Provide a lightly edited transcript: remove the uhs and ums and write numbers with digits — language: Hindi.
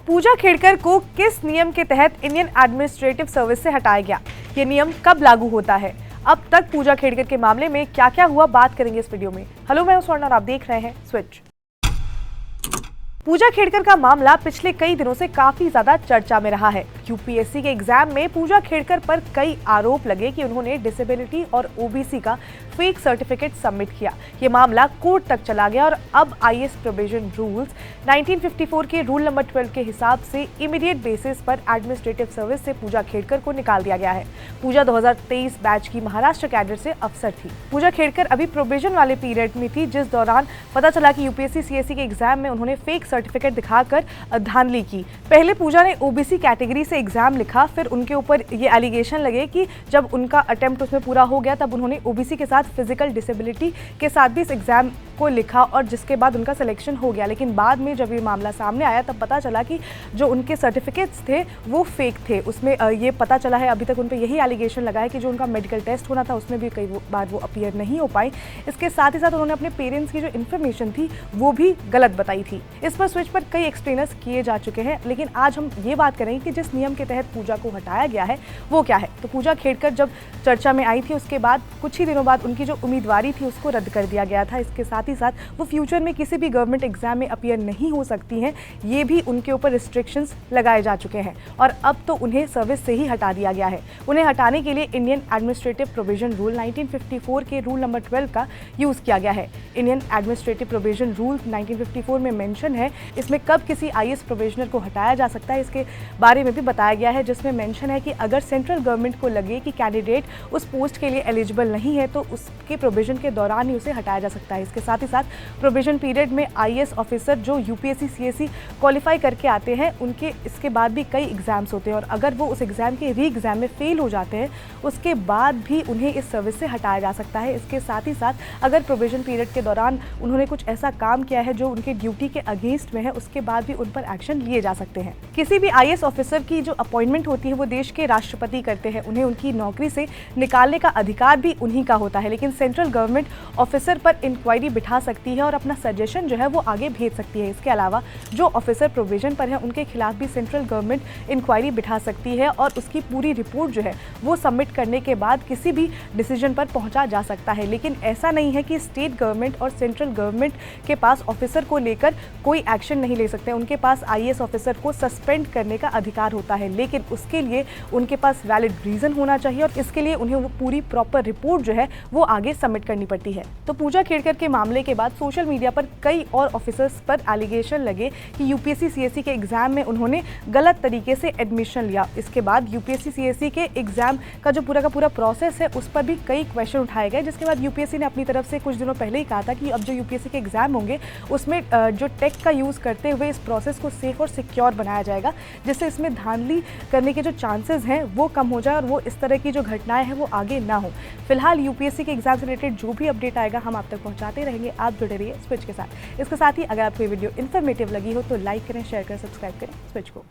पूजा खेड़कर को किस नियम के तहत इंडियन एडमिनिस्ट्रेटिव सर्विस से हटाया गया? ये नियम कब लागू होता है? अब तक पूजा खेड़कर के मामले में क्या क्या हुआ, बात करेंगे इस वीडियो में। हेलो, मैं हूं स्वर्ण और आप देख रहे हैं स्विच। पूजा खेड़कर का मामला पिछले कई दिनों से काफी ज्यादा चर्चा में रहा है। यूपीएससी के एग्जाम में पूजा खेड़कर पर कई आरोप लगे कि उन्होंने डिसेबिलिटी और ओबीसी का फेक सर्टिफिकेट सबमिट किया। ये मामला कोर्ट तक चला गया और अब आईएएस प्रोविजन रूल्स 1954 के रूल नंबर 12 के हिसाब से इमीडिएट बेसिस पर एडमिनिस्ट्रेटिव सर्विस से पूजा खेड़कर को निकाल दिया गया है। पूजा 2023 बैच की महाराष्ट्र कैडर से अफसर थी। पूजा खेड़कर अभी प्रोविजन वाले पीरियड में थी, जिस दौरान पता चला कि यूपीएससी सीएससी के एग्जाम में उन्होंने फेक सर्टिफिकेट दिखाकर धांधली की। पहले पूजा ने ओबीसी कैटेगरी से एग्जाम लिखा, फिर उनके ऊपर ये एलिगेशन लगे कि जब उनका अटेम्प्ट उसमें पूरा हो गया तब उन्होंने ओबीसी के साथ फिजिकल डिसेबिलिटी के साथ भी इस एग्जाम को लिखा और जिसके बाद उनका सिलेक्शन हो गया। लेकिन बाद में जब ये मामला सामने आया तब पता चला कि जो उनके सर्टिफिकेट्स थे वो फेक थे। उसमें ये पता चला है, अभी तक उन पर यही एलिगेशन लगा है कि जो उनका मेडिकल टेस्ट होना था उसमें भी कई बार वो अपीयर नहीं हो पाए। इसके साथ ही साथ उन्होंने अपने पेरेंट्स की जो इन्फॉर्मेशन थी वो भी गलत बताई थी। इस पर स्विच पर कई एक्सप्लेनर्स किए जा चुके हैं, लेकिन आज हम ये बात करेंगे कि जिस नियम के तहत पूजा को हटाया गया है वो क्या है। तो पूजा खेड़कर जब चर्चा में आई थी उसके बाद कुछ ही दिनों बाद उनकी जो उम्मीदवारी थी उसको रद्द कर दिया गया था। इसके साथ ही साथ वो फ्यूचर में किसी भी गवर्नमेंट एग्जाम में अपीयर नहीं हो सकती हैं, ये भी उनके ऊपर रिस्ट्रिक्शंस लगाए जा चुके हैं और अब तो उन्हें सर्विस से ही हटा दिया गया है। उन्हें हटाने के लिए इंडियन एडमिनिस्ट्रेटिव प्रोविजन रूल 1954 के रूल नंबर 12 का यूज किया गया है। इंडियन एडमिनिस्ट्रेटिव प्रोविजन रूल 1954 में मेंशन है, इसमें कब किसी आईएएस प्रोविजनर को हटाया जा सकता है इसके बारे में भी बताया गया है, जिसमें मेंशन है कि अगर सेंट्रल गवर्नमेंट को लगे कि कैंडिडेट उस पोस्ट के लिए एलिजिबल नहीं है तो उसके प्रोविजन के दौरान ही उसे हटाया जा सकता है। इसके साथ ही साथ प्रोविजन पीरियड में आईएएस ऑफिसर जो यूपीएससी सीएससी क्वालिफाई करके आते हैं उनके इसके बाद भी कई एग्जाम्स होते हैं और अगर वो उस एग्जाम के री एग्जाम में फेल हो जाते हैं उसके बाद भी उन्हें इस सर्विस से हटाया जा सकता है। इसके साथ ही साथ अगर प्रोविजन पीरियड के दौरान उन्होंने कुछ ऐसा काम किया है जो उनके ड्यूटी के अगेंस्ट में है, उसके बाद भी उन पर एक्शन लिए जा सकते हैं। किसी भी आईएएस ऑफिसर की जो अपॉइंटमेंट होती है वो देश के राष्ट्रपति करते हैं, उन्हें उनकी नौकरी से निकालने का अधिकार भी उन्हीं का होता है। लेकिन सेंट्रल गवर्नमेंट ऑफिसर पर इंक्वायरी बिठा सकती है और अपना सजेशन जो है वो आगे भेज सकती है। इसके अलावा जो ऑफिसर प्रोविजन पर है उनके खिलाफ भी सेंट्रल गवर्नमेंट इंक्वायरी बिठा सकती है और उसकी पूरी रिपोर्ट जो है वो सबमिट करने के बाद किसी भी डिसीजन पर पहुंचा जा सकता है। लेकिन ऐसा नहीं है कि स्टेट गवर्नमेंट और सेंट्रल गवर्नमेंट के पास ऑफिसर को लेकर कोई एक्शन नहीं ले सकते। उनके पास आईएएस ऑफिसर को सस्पेंड करने का अधिकार होता है, लेकिन उसके लिए उनके पास वैलिड रीजन होना चाहिए और इसके लिए उन्हें वो पूरी प्रॉपर रिपोर्ट जो है वो आगे सबमिट करनी पड़ती है। तो पूजा खेड़कर के मामले के बाद सोशल मीडिया पर कई और ऑफिसर्स पर एलिगेशन लगे कि यूपीएससी सीएससी के एग्जाम में उन्होंने गलत तरीके से एडमिशन लिया। इसके बाद यूपीएससी सीएससी के एग्जाम का जो पूरा प्रोसेस है उस पर भी कई क्वेश्चन उठाए गए, जिसके बाद यूपीएससी ने अपनी तरफ से कुछ दिनों पहले ही कहा था कि अब जो यूपीएससी के एग्जाम होंगे उसमें जो टेक का यूज करते हुए इस प्रोसेस को सेफ और सिक्योर बनाया जाएगा, जिससे इसमें धांधली करने के जो चांसेस हैं वो कम हो जाए और वो इस तरह की जो घटनाएं हैं वो आगे ना हो। फिलहाल यूपीएससी के एग्जाम से रिलेटेड जो भी अपडेट आएगा हम आप तक पहुंचाते रहेंगे। आप जुड़े रहिए स्विच के साथ। इसके साथ ही अगर आपको ये वीडियो इन्फॉर्मेटिव लगी हो तो लाइक करें, शेयर करें, सब्सक्राइब करें स्विच को।